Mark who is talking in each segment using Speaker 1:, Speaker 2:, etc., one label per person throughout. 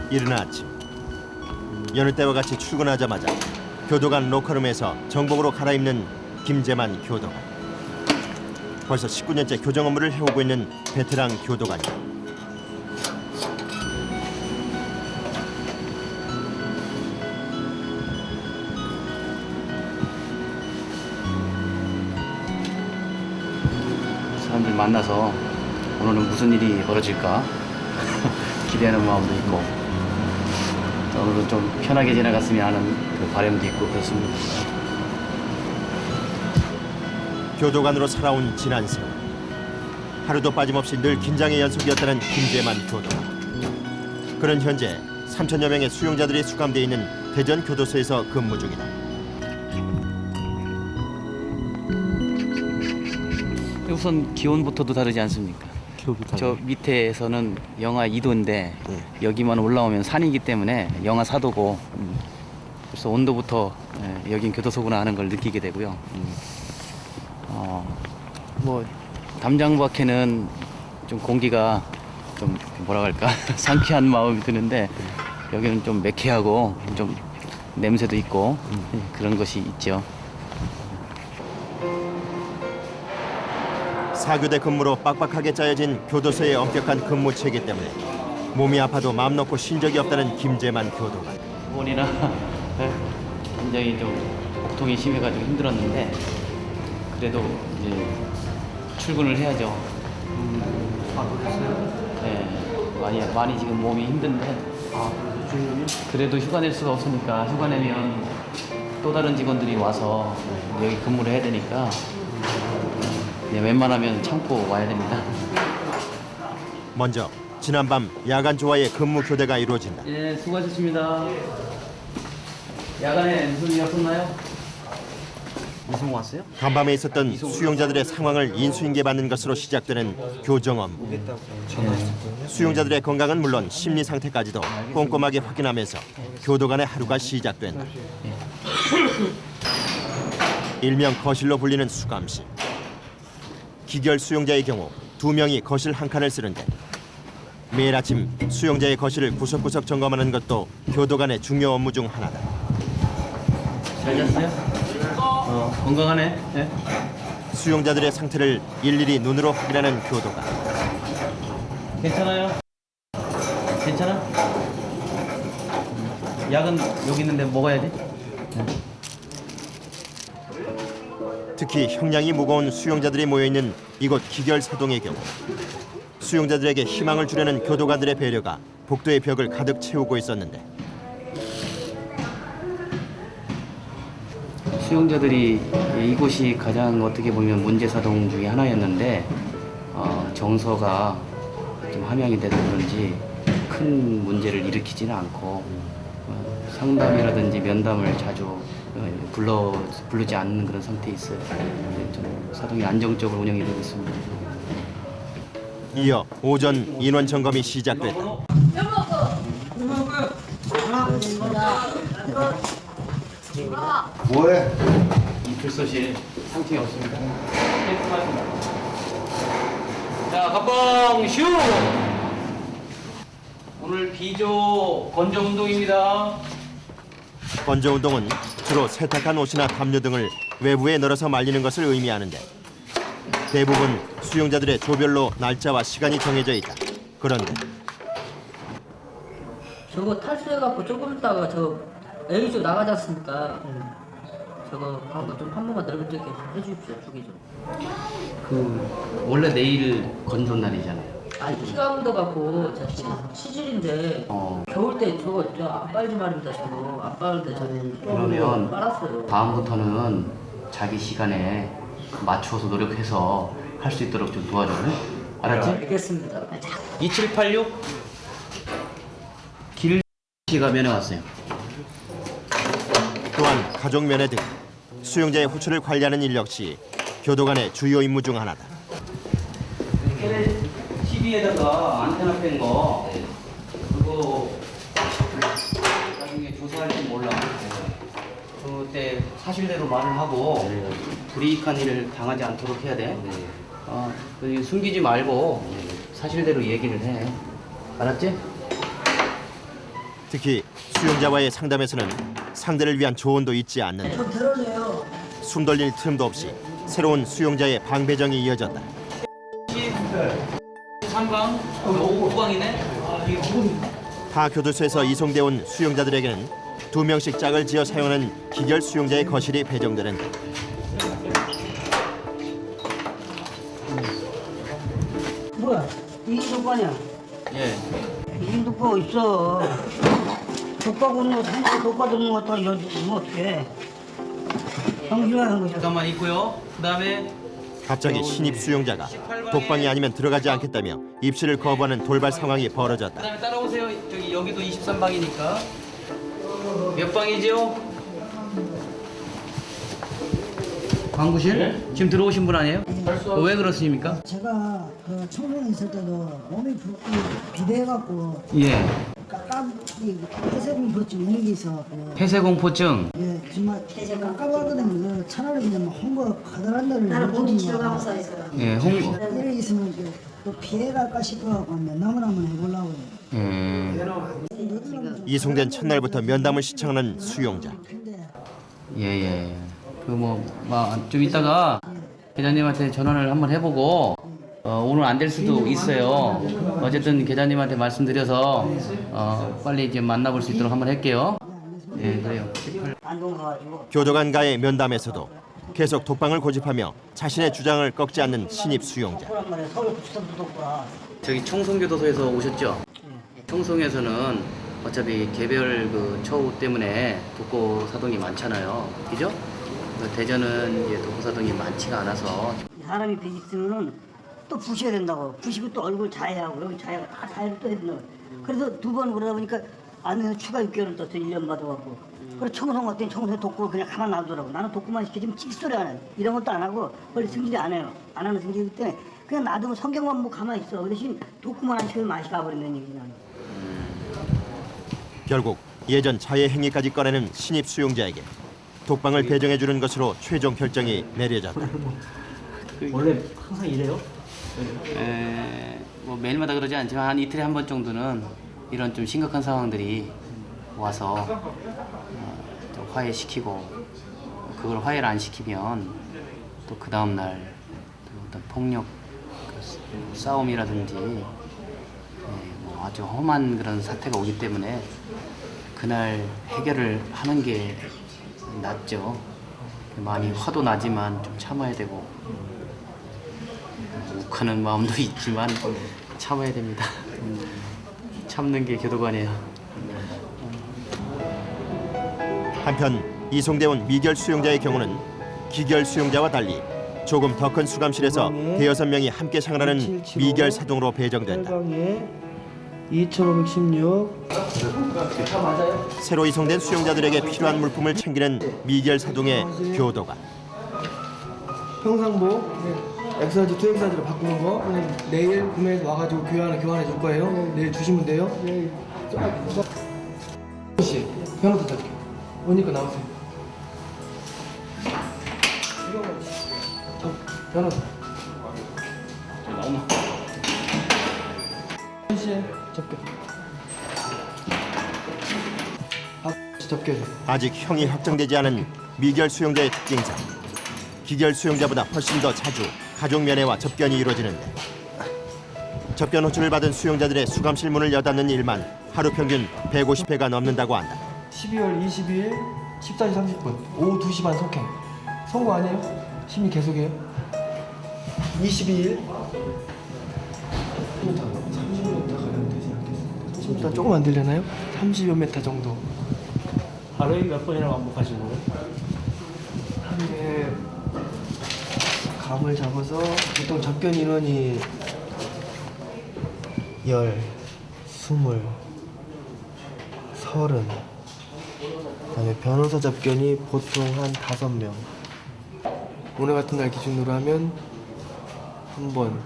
Speaker 1: 이른 아침, 여느 때와 같이 출근하자마자 교도관 로커룸에서 정복으로 갈아입는 김재만 교도관. 벌써 19년째 교정 업무를 해오고 있는 베테랑 교도관이다.
Speaker 2: 사람들 만나서 오늘은 무슨 일이 벌어질까 기대하는 마음도 있고 또 오늘은 좀 편하게 지나갔으면 하는 그 바람도 있고 그렇습니다.
Speaker 1: 교도관으로 살아온 지난 세월. 하루도 빠짐없이 늘 긴장의 연속이었다는 김재만 교도관. 그런 현재 3천여 명의 수용자들이 수감돼 있는 대전 교도소에서 근무 중이다.
Speaker 2: 우선 기온부터도 다르지 않습니까? 저 밑에서는 영하 2도인데 여기만 올라오면 산이기 때문에 영하 4도고 그래서 온도부터 여긴 교도소구나 하는 걸 느끼게 되고요. 뭐 담장 밖에는 좀 공기가 좀 뭐라 할까 상쾌한 마음이 드는데 여기는 좀 매캐하고 좀 냄새도 있고 그런 것이 있죠.
Speaker 1: 4교대 근무로 빡빡하게 짜여진 교도소의 엄격한 근무 체계 때문에 몸이 아파도 마음 놓고 쉰 적이 없다는 김재만 교도관.
Speaker 2: 머리나 굉장히 좀 복통이 심해가지고 힘들었는데 그래도 이제 출근을 해야죠. 네, 많이 지금 몸이 힘든데 그래도 휴가 낼 수가 없으니까 휴가 내면 또 다른 직원들이 와서 여기 근무를 해야 되니까 웬만하면 참고 와야 됩니다.
Speaker 1: 먼저 지난밤 야간 조화의 근무 교대가 이루어진다.
Speaker 2: 예, 수고하셨습니다. 야간에 무슨 일 없었나요? 무슨 왔어요?
Speaker 1: 간밤에 있었던 수용자들의 상황을 인수인계받는 것으로 시작되는 교정 업무. 수용자들의 건강은 물론 심리 상태까지도 꼼꼼하게 확인하면서 교도관의 하루가 시작된다. 일명 거실로 불리는 수감실. 기결 수용자의 경우 2명이 거실 한 칸을 쓰는데 매일 아침 수용자의 거실을 구석구석 점검하는 것도 교도관의 중요 업무 중 하나다.
Speaker 2: 잘 잤어요? 건강하네. 네?
Speaker 1: 수용자들의 상태를 일일이 눈으로 확인하는 교도관.
Speaker 2: 괜찮아요? 괜찮아? 약은 여기 있는데 먹어야지. 네.
Speaker 1: 특히 형량이 무거운 수용자들이 모여있는 이곳 기결사동의 경우 수용자들에게 희망을 주려는 교도관들의 배려가 복도의 벽을 가득 채우고 있었는데
Speaker 2: 수용자들이 이곳이 가장 어떻게 보면 문제사동 중에 하나였는데 정서가 좀 함양이 돼서 그런지 큰 문제를 일으키지는 않고 상담이라든지 면담을 자주 부르지 않는 그런 상태에 있어요. 좀 사동이 안정적으로 운영이 되고 있습니다.
Speaker 1: 이어 오전 인원 점검이 시작됐다.
Speaker 3: 뭐해?
Speaker 2: 이 불소실 상팅이 없습니다. 자, 갑방 슈! 오늘 비조 건조 운동입니다.
Speaker 1: 건조 운동은 주로 세탁한 옷이나 담요 등을 외부에 널어서 말리는 것을 의미하는데 대부분 수용자들의 조별로 날짜와 시간이 정해져 있다. 그런데
Speaker 4: 저거 탈수해갖고 조금 있다가 저 A조 나가지 않습니까? 저거 한번 좀 한 번만 넓은적게 해주십시오, 주기 좀.
Speaker 2: 원래 내일 건조 날이잖아요.
Speaker 4: 아니 피가 묻어갖고 치질인데 겨울 때 저거 안 빨지 말입니다. 저거 안 빠를 때 저는
Speaker 2: 그러면
Speaker 4: 빨았어요.
Speaker 2: 다음부터는 자기 시간에 맞춰서 노력해서 할 수 있도록 좀 도와줘요. 알았지?
Speaker 4: 알겠습니다.
Speaker 2: 2786 길씨가 면회 왔어요.
Speaker 1: 또한 가족 면회 등 수용자의 호출을 관리하는 일 역시 교도관의 주요 임무 중 하나다.
Speaker 2: TV에다가 안테나 뺀 거 그거 나중에 조사할지 몰라. 그때 사실대로 말을 하고 불이익한 일을 당하지 않도록 해야 돼. 숨기지 말고 사실대로 얘기를 해. 알았지?
Speaker 1: 특히 수용자와의 상담에서는 상대를 위한 조언도 잊지 않는다.
Speaker 3: 좀 들어줘요.
Speaker 1: 숨 돌릴 틈도 없이 새로운 수용자의 방배정이 이어졌다.
Speaker 2: 3강, 5강이네.
Speaker 1: 타 교도소에서 이송돼 온 수용자들에게는 2명씩 짝을 지어 사용하는 기결 수용자의 거실이 배정되는데
Speaker 3: 뭐야? 이게 독바냐?
Speaker 2: 예.
Speaker 3: 이게 독바 있어. 독바 굽는 거, 한테 독바 듣는 거 갖다가 여주면 어떡해. 정신하는 거죠.
Speaker 2: 잠깐만 있고요. 그다음에
Speaker 1: 갑자기 신입 수용자가 독방이 아니면 들어가지 않겠다며 입실을 거부하는 돌발 상황이 벌어졌다.
Speaker 2: 그다음에 따라오세요. 여기도 23방이니까. 몇 방이죠? 방구실? 지금 들어오신 분 아니에요? 왜 그렇습니까?
Speaker 3: 제가 그 청소년 있을 때도 몸이 비대해갖고
Speaker 2: 예.
Speaker 3: 이 폐쇄공포증 이런 게 있어.
Speaker 2: 폐쇄공포증.
Speaker 3: 예, 정말 깜깜하거든요. 차라리 그냥 뭐 홍보가 가다란 데를 나는 본인 치료하고 서 있어요.
Speaker 2: 예, 홍보.
Speaker 3: 이래 있으면 또 피해갈까 싶어갖고 면담을 한번 해보려고요.
Speaker 1: 이송된 첫날부터 면담을 시청하는 수용자.
Speaker 2: 예. 좀 이따가 계장님한테 전화를 한번 해보고 오늘 안 될 수도 있어요. 어쨌든 계장님한테 말씀드려서 빨리 이제 만나볼 수 있도록 한번 할게요. 예, 그래요.
Speaker 3: 안동 가가지고
Speaker 1: 교도관과의 면담에서도 계속 독방을 고집하며 자신의 주장을 꺾지 않는 신입 수용자.
Speaker 3: 그런 말에 서울 부천도 독바.
Speaker 2: 저기 청송교도소에서 오셨죠? 청송에서는 어차피 개별 그 처우 때문에 독고 사동이 많잖아요. 그죠? 대전은 이제 독고 사동이 많지가 않아서
Speaker 3: 사람이 있으면은 또 부셔야 된다고. 부시고 또 얼굴 자해하고 여기 자해하고 다 자해를 또 해야 된다고. 그래서 두 번 그러다 보니까 안에서 추가 6개월을 또 1년 받아갖고. 그래서 청송 같더니 청소에 독고 그냥 가만 놔두더라고. 나는 독고만 시키지면 찌소리 안 해. 이런 것도 안 하고 원래 승질이 안 해요. 안 하는 승질이기 때문에 그냥 놔두면 성경만 보고 가만히 있어. 그 대신 독고만 안 시키면 맛이 가버린다는 얘기지 나는.
Speaker 1: 결국 예전 자해 행위까지 꺼내는 신입 수용자에게 독방을 배정해 주는 것으로 최종 결정이 내려졌다.
Speaker 5: 원래 항상 이래요?
Speaker 2: 뭐 매일마다 그러지 않지만 한 이틀에 한 번 정도는 이런 좀 심각한 상황들이 와서 좀 화해시키고 그걸 화해를 안 시키면 또 그 다음 날 어떤 폭력 싸움이라든지 뭐 아주 험한 그런 사태가 오기 때문에 그날 해결을 하는 게 낫죠. 많이 화도 나지만 좀 참아야 되고 욱하는 마음도 있지만 참아야 됩니다. 참는 게 교도관이에요.
Speaker 1: 한편 이송돼 온 미결 수용자의 경우는 기결 수용자와 달리 조금 더 큰 수감실에서 대여섯 명이 함께 생활하는 미결 사동으로 배정된다.
Speaker 5: 2516
Speaker 1: 새로 이송된 수용자들에게 필요한 물품을 챙기는 미결 사동의 교도관.
Speaker 5: 평상복 엑사이즈 투 엑사이즈로 바꾸는 거 내일 구매해서 와가지고 교환해 줄 거예요. 내일 주시면 돼요. 씨 변호사 잡게 오니까 나오세요. 변호사 씨 잡게 잡게 해줘.
Speaker 1: 아직 형이 확정되지 않은 미결 수용자의 특징상 기결 수용자보다 훨씬 더 자주 가족 면회와 접견이 이루어지는데 접견 호출을 받은 수용자들의 수감실 문을 여닫는 일만 하루 평균 150회가 넘는다고 한다.
Speaker 5: 12월 22일 14시 30분 오후 2시 반 속행 선고 아니에요? 심의 계속해요? 22일 30m 조금 안 되려나요? 30여 메타 정도
Speaker 6: 하루에 몇 번이나 반복하시는 거예요?
Speaker 5: 하루에 감을 잡아서 보통 접견 인원이 10, 20, 30 그다음에 변호사 접견이 보통 한 5명 오늘 같은 날 기준으로 하면 1번,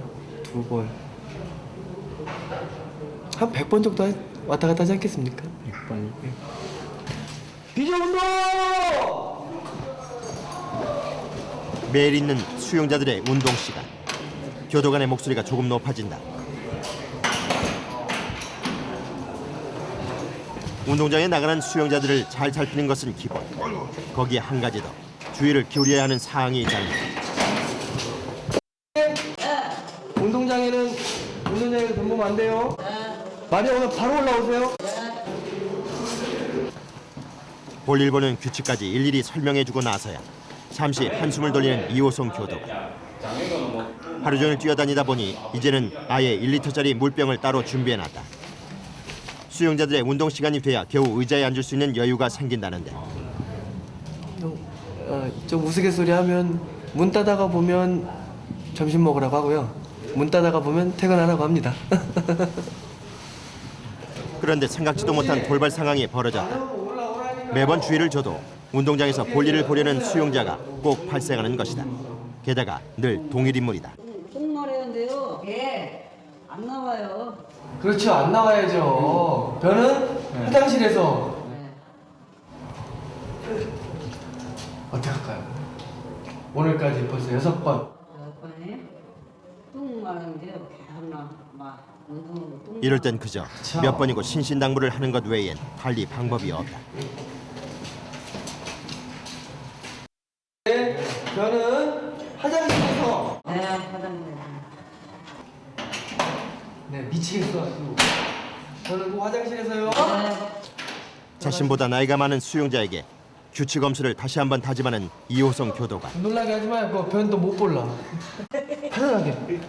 Speaker 5: 2번 한 100번 정도 왔다 갔다 하지 않겠습니까? 100번 비정운동!
Speaker 1: 매일 있는 수용자들의 운동 시간. 교도관의 목소리가 조금 높아진다. 운동장에 나가는 수영자들을 잘 살피는 것은 기본. 거기에 한 가지 더 주의를 기울여야 하는 사항이 있다는 것.
Speaker 5: 운동장에는 덤보면 안 돼요. 만약 오면 바로 올라오세요.
Speaker 1: 볼일 보는 규칙까지 일일이 설명해주고 나서야 잠시 한숨을 돌리는 이호성 교도관. 하루 종일 뛰어다니다 보니 이제는 아예 1리터짜리 물병을 따로 준비해놨다. 수영자들의 운동 시간이 돼야 겨우 의자에 앉을 수 있는 여유가 생긴다는데
Speaker 5: 좀 우스갯소리 하면 문 따다가 보면 점심 먹으라고 하고요. 문 따다가 보면 퇴근하라고 합니다.
Speaker 1: 그런데 생각지도 못한 돌발 상황이 벌어졌다. 매번 주의를 줘도 운동장에서 볼일을 보려는 수용자가 꼭 발생하는 것이다. 게다가 늘 동일 인물이다.
Speaker 3: 똥 마려운데요. 예. 안 나와요.
Speaker 5: 그렇죠. 안 나와야죠. 저는 화장실에서 어떻게 할까요? 오늘까지 벌써 6번.
Speaker 3: 똥 마려운데요. 계속 막 똥.
Speaker 1: 이럴 땐 그저 몇 번이고 신신당부를 하는 것 외엔 달리 방법이 없다.
Speaker 5: 네, 저는 화장실에서
Speaker 3: 네, 화장실.
Speaker 5: 네, 미치겠어가지고 저는 그 화장실에서요.
Speaker 1: 자신보다 나이가 많은 수용자에게 규칙 엄수를 다시 한번 다짐하는 이호성 교도관.
Speaker 5: 놀라게 하지 말고 변도 못 볼라. 편안하게.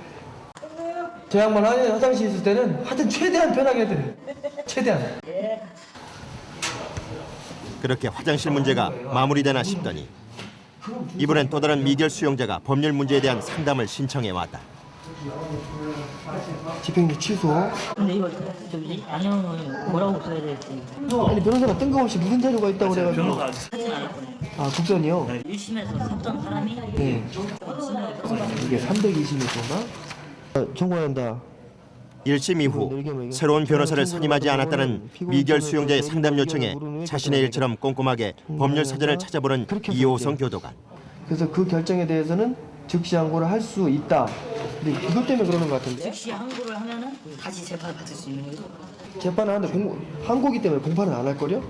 Speaker 5: 저 양반 화장실 있을 때는 하여튼 최대한 편하게 해드려요. 최대한.
Speaker 1: 그렇게 화장실 문제가 마무리되나 싶더니 이번엔 또 다른 미결 수용자가 법률 문제에 대한 상담을 신청해 왔다.
Speaker 5: 집행유예 취소.
Speaker 3: 근데 이거 저기 안녕은 뭐라고 써야 될지.
Speaker 5: 아니 변호사가 뜬금없이 무슨 자료가 있다고 그래가지고.
Speaker 3: 하진 않았거든요.
Speaker 5: 아 국선이요?
Speaker 3: 1심에서 섰던 사람이
Speaker 5: 네. 이게 320m인가? 청구한다.
Speaker 1: 1심 이후 새로운 변호사를 선임하지 않았다는 미결 수용자의 상담 요청에 자신의 일처럼 꼼꼼하게 법률 사전을 찾아보는 이호성 교도관.
Speaker 5: 그래서 그 결정에 대해서는 즉시 항고를 할 수 있다. 근데 이것 때문에 그러는 것 같은데.
Speaker 3: 즉시 항고를 하면은 다시 재판을 받을 수 있는 거죠.
Speaker 5: 재판을 하는데 항고기 때문에 공판은 안 할 거려?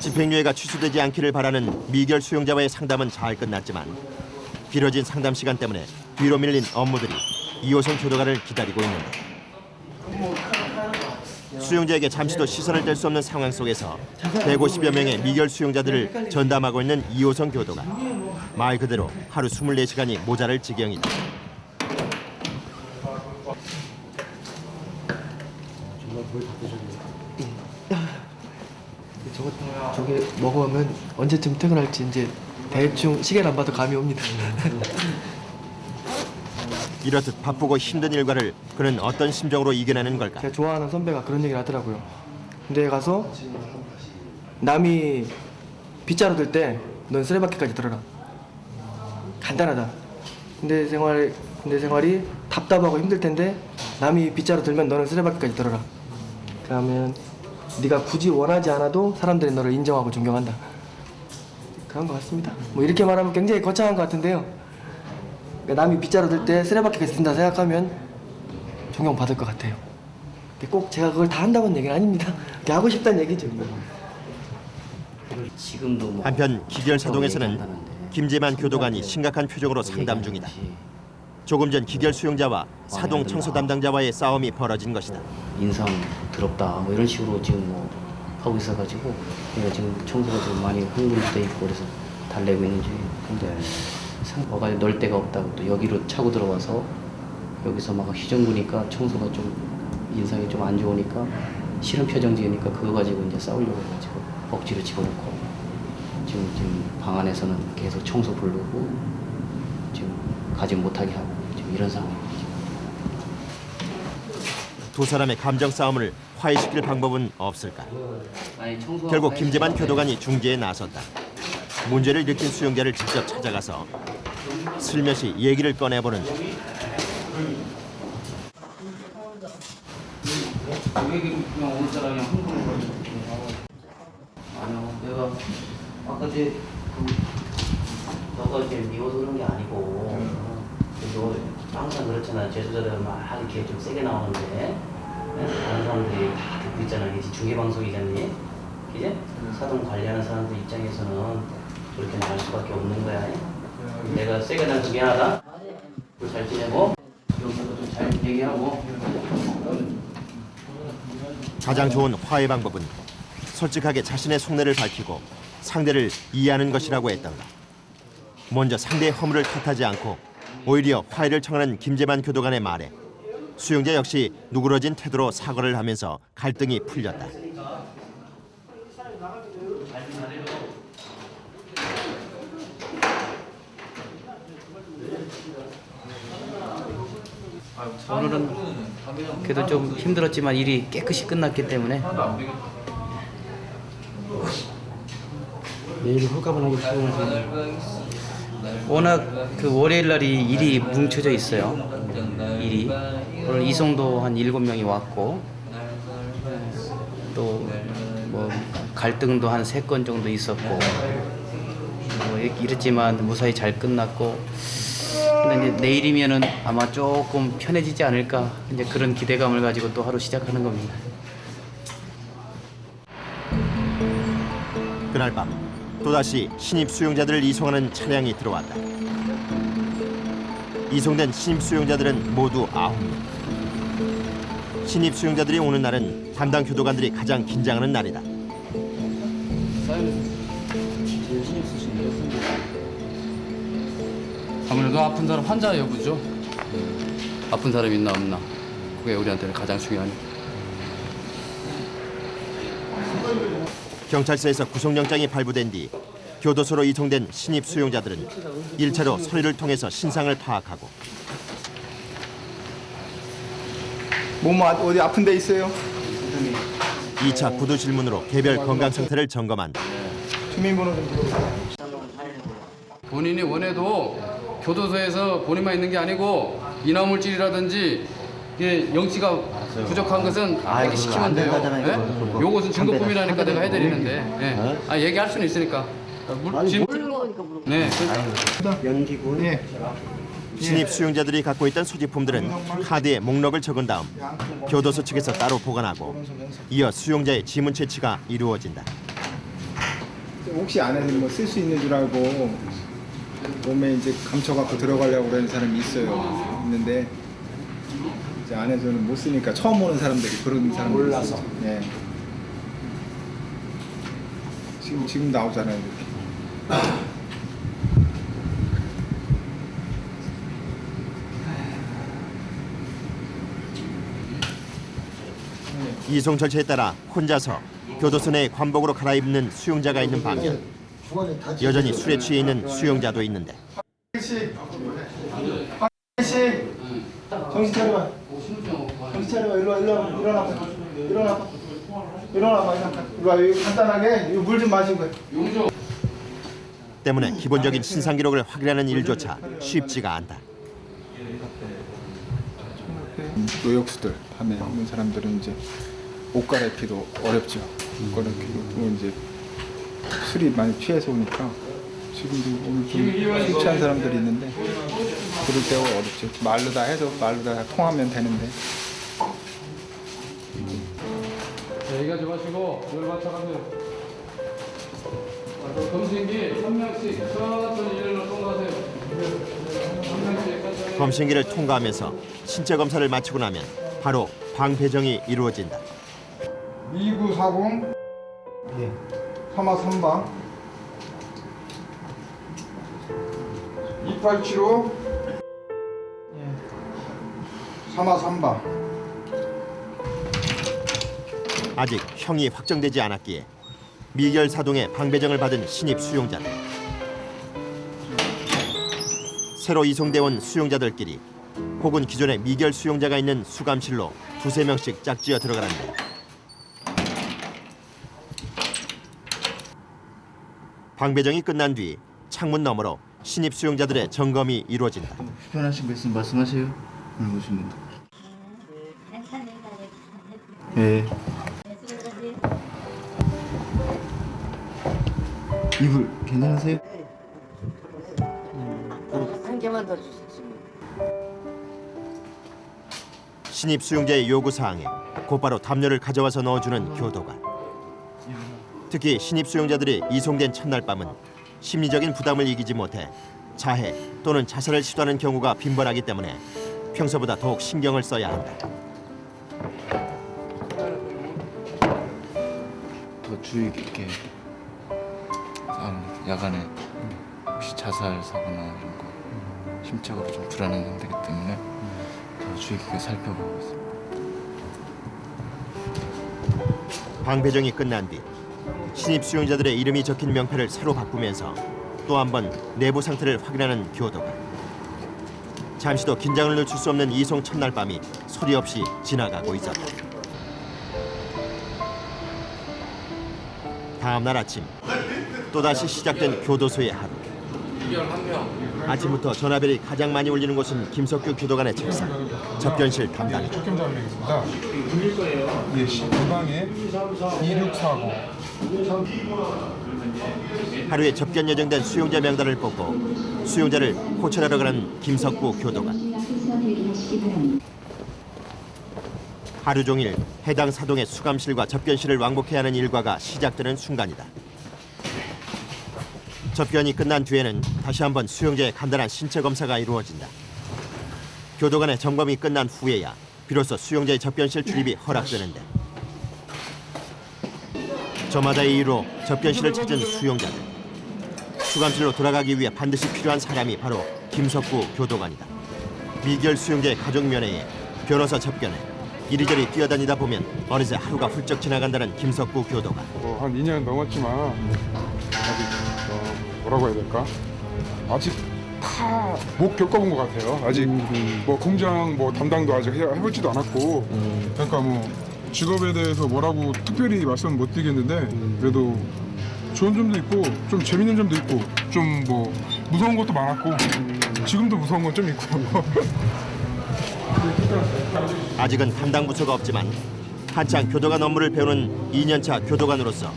Speaker 1: 집행유예가 취소되지 않기를 바라는 미결 수용자와의 상담은 잘 끝났지만 길어진 상담 시간 때문에 뒤로 밀린 업무들이 이호성 교도관을 기다리고 있는데 수용자에게 잠시도 시선을 뗄 수 없는 상황 속에서 150여 명의 미결 수용자들을 전담하고 있는 이호성 교도관. 말 그대로 하루 24시간이 모자랄 지경이다.
Speaker 5: 저게 먹으면 언제쯤 퇴근할지 이제 대충 시계를 안 봐도 감이 옵니다.
Speaker 1: 이렇듯 바쁘고 힘든 일과를 그는 어떤 심정으로 이겨내는 걸까?
Speaker 5: 제가 좋아하는 선배가 그런 얘기를 하더라고요. 군대에 가서 남이 빗자루 들 때 넌 쓰레받기까지 들어라. 간단하다. 군대 생활이 답답하고 힘들 텐데 남이 빗자루 들면 너는 쓰레받기까지 들어라. 그러면 네가 굳이 원하지 않아도 사람들이 너를 인정하고 존경한다. 그런 것 같습니다. 뭐 이렇게 말하면 굉장히 거창한 것 같은데요. 그러니까 남이 빗자루 들 때 쓰레받기까지 든다 생각하면 존경받을 것 같아요. 꼭 제가 그걸 다 한다고는 얘기는 아닙니다. 하고 싶다는 얘기죠.
Speaker 2: 지금도 뭐
Speaker 1: 한편 기결사동에서는
Speaker 2: 얘기한다는데
Speaker 1: 김재만 교도관이 심각한 표정으로 상담 중이다. 조금 전 기결 수용자와 사동 청소 담당자와의 싸움이 벌어진 것이다.
Speaker 2: 인상 더럽다 뭐 이런 식으로 지금 뭐 하고 있어가지고 내가 지금 청소가 좀 많이 흥분돼 있고 그래서 달래고 있는 중이에요. 근데 와가지고 넣을 데가 없다고 또 여기로 차고 들어와서 여기서 막 휘정구니까 청소가 좀 인상이 좀 안 좋으니까 싫은 표정 지으니까 그거 가지고 이제 싸우려고 해가지고 억지로 집어넣고 지금 방 안에서는 계속 청소 부르고 지금 가지 못하게 하고 지금 이런 상황입니다.
Speaker 1: 두 사람의 감정 싸움을 화해시킬 방법은 없을까? 결국 김재만 교도관이 중재에 나섰다. 문제를 일으킨 수용자를 직접 찾아가서 슬며시 얘기를 꺼내보는
Speaker 2: 왜 그냥 오늘따라 그냥 흥분을 하지? 아니요, 내가 아까 이제 너가 이제 미워서 그런 게 아니고 너 항상 그렇잖아. 제주자들 막 이렇게 좀 세게 나오는데 다른 사람들이 다 듣고 있잖아. 이게 중계방송이잖니. 그지? 사동 관리하는 사람들 입장에서는 그렇게 나갈 수밖에 없는 거야. 내가 세게 나서 미안하다. 잘 지내고 여기서도 좀 잘 얘기하고.
Speaker 1: 가장 좋은 화해 방법은 솔직하게 자신의 속내를 밝히고 상대를 이해하는 것이라고 했던가. 먼저 상대의 허물을 탓하지 않고 오히려 화해를 청하는 김재만 교도관의 말에 수용자 역시 누그러진 태도로 사과를 하면서 갈등이 풀렸다.
Speaker 2: 오늘은 그래도 좀 힘들었지만 일이 깨끗이 끝났기 때문에
Speaker 6: 내일 홀가분하게 수용하시는
Speaker 2: 워낙 그 월요일 날이 일이 뭉쳐져 있어요. 일이 오늘 이송도 한 7명이 왔고 또 뭐 갈등도 한 3건 정도 있었고 뭐 이랬지만 무사히 잘 끝났고 근데 이제 내일이면은 아마 조금 편해지지 않을까 이제 그런 기대감을 가지고 또 하루 시작하는 겁니다.
Speaker 1: 그날 밤 또다시 신입 수용자들을 이송하는 차량이 들어왔다. 이송된 신입 수용자들은 모두 9명. 신입 수용자들이 오는 날은 담당 교도관들이 가장 긴장하는 날이다.
Speaker 7: 아무래도 아픈 사람 환자 여부죠. 아픈 사람 있나 없나 그게 우리한테는 가장 중요하니.
Speaker 1: 경찰서에서 구속영장이 발부된 뒤 교도소로 이송된 신입 수용자들은 1차로 서류를 통해서 신상을 파악하고
Speaker 8: 몸 어디 아픈 데 있어요?
Speaker 1: 2차 구두 질문으로 개별 건강 상태를 점검한
Speaker 8: 주민번호 좀 들어보세요.
Speaker 7: 본인이 원해도 교도소에서 본인만 있는 게 아니고 인화물질이라든지 이게 영치가 부족한 것은 시키면 돼요. 예? 요것은 증거품이라니까 내가 해드리는데 예. 얘기할 수는 있으니까. 네.
Speaker 8: 연기군. 예.
Speaker 1: 신입 수용자들이 갖고 있던 소지품들은 카드에 목록을 적은 다음 교도소 측에서 따로 보관하고 이어 수용자의 지문 채취가 이루어진다.
Speaker 8: 혹시 안에서 뭐 쓸 수 있는 줄 알고 몸에 이제 감춰갖고 들어가려고 그러는 사람이 있어요. 있는데 이제 안에서는 못 쓰니까 처음 오는 사람들이 그런 사람들 몰라서. 예. 지금 나오잖아요. 이렇게.
Speaker 1: 이송 절차에 따라 혼자서 교도소 내 관복으로 갈아입는 수용자가 있는 반면 여전히 술에 취해 있는 수용자도 있는데
Speaker 8: 씨, 정신 차려봐. 정신 차려봐. 일어나봐. 일로 와. 여기 간단하게 물 좀 마시고.
Speaker 1: 때문에 기본적인 신상 기록을 확인하는 일조차 쉽지가 않다.
Speaker 8: 노역수들 밤에 있는 사람들은 이제 옷 갈아입기도 어렵죠. 옷 갈아입기도 이제 술이 많이 취해서 오니까 지금도 오늘 좀 술 취한 사람들이 있는데 그럴 때가 어렵죠. 말로 다 해서 말로 다 통하면 되는데.
Speaker 7: 얘기하지 마시고 열 맞춰가세요. 검신기 3명씩 천천히 일로 통과하세요. 3명씩 천천히.
Speaker 1: 검신기를 통과하면서 신체 검사를 마치고 나면 바로 방 배정이 이루어진다.
Speaker 8: 2940 3화 3방 2875 3화 3방.
Speaker 1: 아직 형이 확정되지 않았기에 미결 사동의 방 배정을 받은 신입 수용자들. 새로 이송돼 온 수용자들끼리 혹은 기존에 미결 수용자가 있는 수감실로 2~3명씩 짝지어 들어가는데 방 배정이 끝난 뒤 창문 너머로 신입 수용자들의 점검이 이루어진다.
Speaker 9: 불편하신 거 있으면 말씀하세요. 오신 분들. 예. 이불 괜찮으세요?
Speaker 3: 한 개만 더 주십시오.
Speaker 1: 신입 수용자의 요구 사항에 곧바로 담요를 가져와서 넣어주는 교도관. 특히 신입 수용자들이 이송된 첫날 밤은 심리적인 부담을 이기지 못해 자해 또는 자살을 시도하는 경우가 빈번하기 때문에 평소보다 더욱 신경을 써야 한다.
Speaker 9: 더 주의 깊게 야간에 혹시 자살 사고나 이런 거 심적으로 좀 불안한 상태이기 때문에 더 주의 깊게 살펴보고 있습니다.
Speaker 1: 방배정이 끝난 뒤 신입 수용자들의 이름이 적힌 명패를 새로 바꾸면서 또 한 번 내부 상태를 확인하는 교도관. 잠시도 긴장을 늦출 수 없는 이송 첫날 밤이 소리 없이 지나가고 있었다. 다음 날 아침 또다시 시작된 교도소의 하루. 아침부터 전화벨이 가장 많이 울리는 곳은 김석규 교도관의 책상, 접견실 담당이다.
Speaker 10: 접견자 한 명 있습니다. 예, 주방에 2649.
Speaker 1: 하루에 접견 예정된 수용자 명단을 뽑고 수용자를 호출하러 가는 김석구 교도관. 하루 종일 해당 사동의 수감실과 접견실을 왕복해야 하는 일과가 시작되는 순간이다. 접견이 끝난 뒤에는 다시 한번 수용자의 간단한 신체 검사가 이루어진다. 교도관의 점검이 끝난 후에야 비로소 수용자의 접견실 출입이 허락되는데, 저마다의 이유로 접견실을 찾은 수용자들. 수감실로 돌아가기 위해 반드시 필요한 사람이 바로 김석구 교도관이다. 미결 수용자의 가족 면회에 변호사 접견에 이리저리 뛰어다니다 보면 어느새 하루가 훌쩍 지나간다는 김석구 교도관.
Speaker 10: 한 2년 넘었지만 아직 뭐라고 해야 될까? 아직 다 못 겪어본 것 같아요. 아직 뭐 공장 뭐 담당도 아직 해보지도 않았고, 그러니까 뭐 직업에 대해서 뭐라고 특별히 말씀 못 드리겠는데 그래도 좋은 점도 있고 좀 재밌는 점도 있고 좀 뭐 무서운 것도 많았고 지금도 무서운 건 좀 있고.
Speaker 1: 아직은 담당 부서가 없지만 한창 교도관 업무를 배우는 2년차 교도관으로서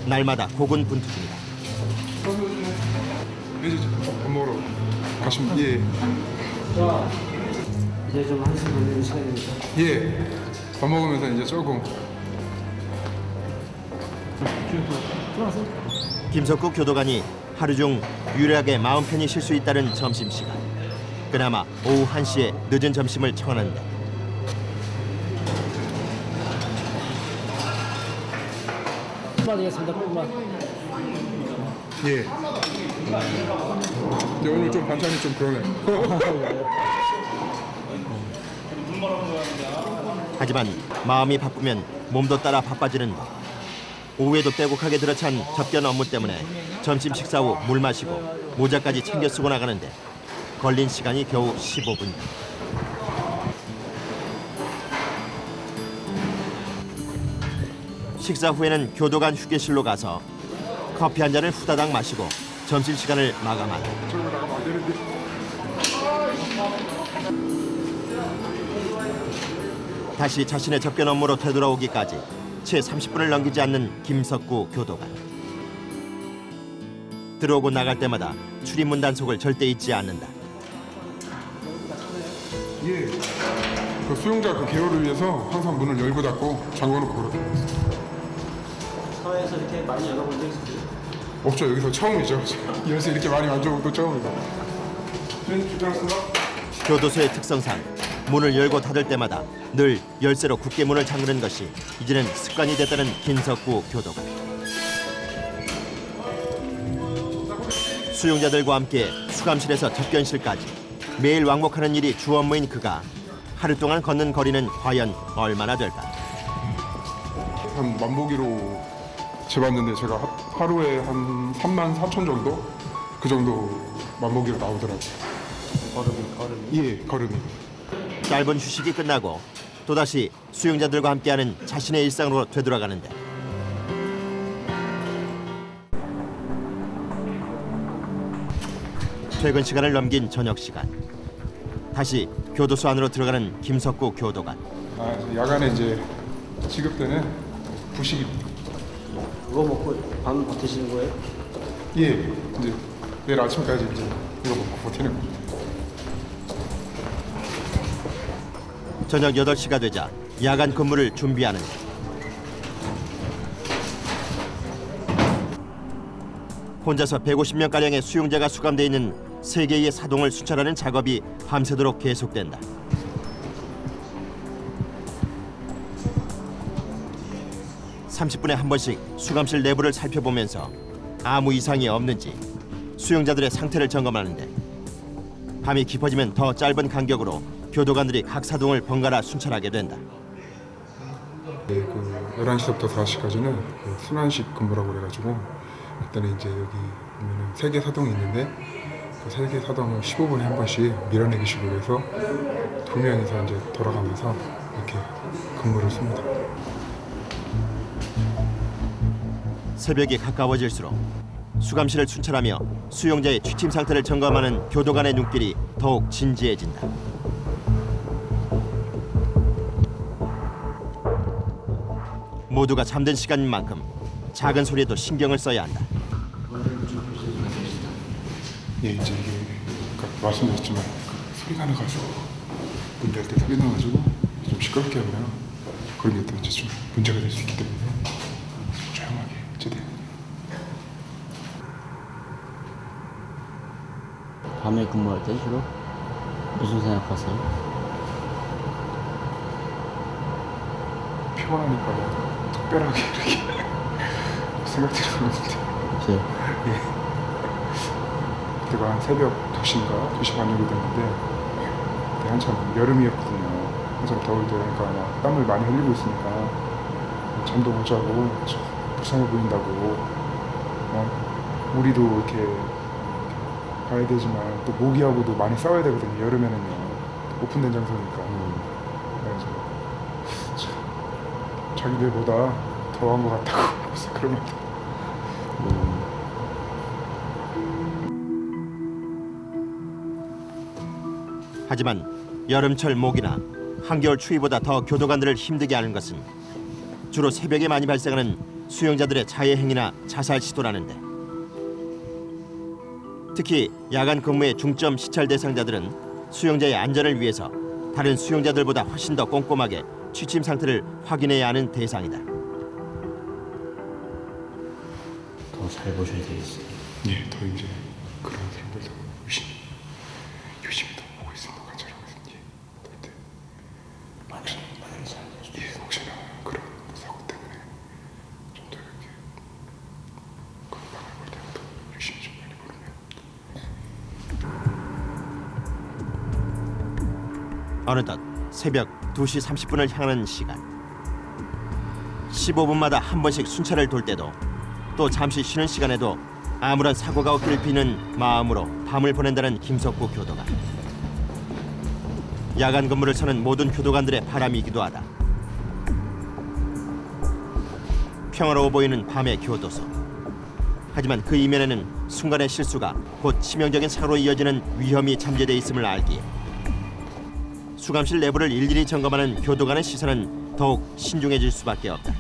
Speaker 1: 날마다 고군분투 중이다.
Speaker 10: 이제 밥 먹으러 가시면 예.
Speaker 6: 이제 좀 한숨 돌리는 시간입니다.
Speaker 10: 예. 밥 먹으면서 이제 조금.
Speaker 1: 김석구 교도관이 하루 중 유일하게 마음 편히 쉴 수 있다는 점심시간. 그나마 오후 1시에 늦은 점심을 청하는데,
Speaker 6: 꿀맛 되겠습니다. 꿀맛.
Speaker 10: 예. 근데 오늘 좀 반찬이 좀 그러네.
Speaker 1: 하지만 마음이 바쁘면 몸도 따라 바빠지는 법. 오후에도 빼곡하게 들어찬 접견 업무 때문에 점심 식사 후 물 마시고 모자까지 챙겨 쓰고 나가는데 걸린 시간이 겨우 15분. 식사 후에는 교도관 휴게실로 가서 커피 한 잔을 후다닥 마시고 점심시간을 마감한다.
Speaker 10: 저거 나가면 안 되는데.
Speaker 1: 다시 자신의 접견 업무로 되돌아오기까지 채 30분을 넘기지 않는 김석구 교도관. 들어오고 나갈 때마다 출입문 단속을 절대 잊지 않는다.
Speaker 10: 예. 그 수용자 그 개요를 위해서 항상 문을 열고 닫고 잠궈놓고 그러거든요.
Speaker 6: 사회에서 이렇게 많이 열어본 적 있으세요?
Speaker 10: 없죠. 여기서 처음이죠. 여기서 이렇게 많이 만져본 것도 처음이고.
Speaker 1: 교도소의 특성상 문을 열고 닫을 때마다 늘 열쇠로 굳게 문을 잠그는 것이 이제는 습관이 됐다는 김석구 교도관. 수용자들과 함께 수감실에서 접견실까지 매일 왕복하는 일이 주 업무인 그가 하루 동안 걷는 거리는 과연 얼마나 될까?
Speaker 10: 한 만보기로 재봤는데 제가 하루에 한 34,000 정도? 그 정도 만보기로 나오더라고요. 걸음이? 예, 걸음이.
Speaker 1: 짧은 휴식이 끝나고 또다시 수용자들과 함께하는 자신의 일상으로 되돌아가는데, 퇴근 시간을 넘긴 저녁 시간. 다시 교도소 안으로 들어가는 김석구 교도관.
Speaker 10: 야간에 이제 지급 때는 부식입니다.
Speaker 6: 그거 먹고 밤 버티시는 거예요?
Speaker 10: 예, 이제 내일 아침까지 이제 이거 먹고 버티는 겁니다.
Speaker 1: 저녁 8시가 되자 야간 근무를 준비하는데 혼자서 150명가량의 수용자가 수감돼 있는 3개의 사동을 수찰하는 작업이 밤새도록 계속된다. (30분에) 한 번씩 수감실 내부를 살펴보면서 아무 이상이 없는지 수용자들의 상태를 점검하는데 밤이 깊어지면 더 짧은 간격으로 교도관들이 각 사동을 번갈아 순찰하게 된다.
Speaker 10: 네, 그 11시부터 4시까지는 그 순환식 근무라고 그래가지고 그때는 이제 여기 보면은 3개 사동이 있는데 그 3개 사동을 15분에 한 번씩 밀어내기 식으로 해서 2명이서 이제 돌아가면서 이렇게 근무를 씁니다.
Speaker 1: 새벽이 가까워질수록 수감실을 순찰하며 수용자의 취침 상태를 점검하는 교도관의 눈길이 더욱 진지해진다. 모두가 잠든 시간인 만큼 작은 소리에도 신경을 써야 한다.
Speaker 10: 예, 이제 이게 아까 말씀드렸지만 그 소리가 나가지고 문 열 때 소리 나가지고 좀 시끄럽게 하면 그런 게 또 이제 좀 문제가 될 수 있기 때문에 조용하게 최대한.
Speaker 2: 밤에 근무할 때 주로 무슨 생각하세요?
Speaker 10: 피곤하니까 특별하게 이렇게 생각들이 나는데 예. 그때가 한 새벽 2시인가 2시 반 정도 됐는데 그때 한참 여름이었거든요. 한참 더울 때니까 막 땀을 많이 흘리고 있으니까 잠도 못 자고 불쌍해 보인다고 우리도 이렇게 가야 되지만 또 모기하고도 많이 싸워야 되거든요. 여름에는요. 오픈된 장소니까. 그래서 참 자기들보다 더한 것 같다고 그런 것 같아요.
Speaker 1: 하지만 여름철 모기나 한겨울 추위보다 더 교도관들을 힘들게 하는 것은 주로 새벽에 많이 발생하는 수용자들의 자해 행위나 자살 시도라는데 특히 야간 근무의 중점 시찰 대상자들은 수용자의 안전을 위해서 다른 수용자들보다 훨씬 더 꼼꼼하게 취침 상태를 확인해야 하는 대상이다.
Speaker 2: 더 잘 보셔야 되겠어요.
Speaker 10: 예, 더 이제 그런 사람들도 유심히 더 보고 있습니다. 관찰하고 있습니다. 예,
Speaker 2: 많이 잘
Speaker 10: 예, 혹시나 그런 사고 때문에 좀 더 이렇게 그 방을 볼 때부터 유심히 좀 많이 보면.
Speaker 1: 어느덧 새벽 2시 30분을 향하는 시간. 15분마다 한 번씩 순찰을 돌 때도 또 잠시 쉬는 시간에도 아무런 사고가 없기를 비는 마음으로 밤을 보낸다는 김석구 교도관. 야간 근무를 서는 모든 교도관들의 바람이기도 하다. 평화로워 보이는 밤의 교도소. 하지만 그 이면에는 순간의 실수가 곧 치명적인 사고로 이어지는 위험이 잠재돼 있음을 알기에 수감실 내부를 일일이 점검하는 교도관의 시선은 더욱 신중해질 수밖에 없다.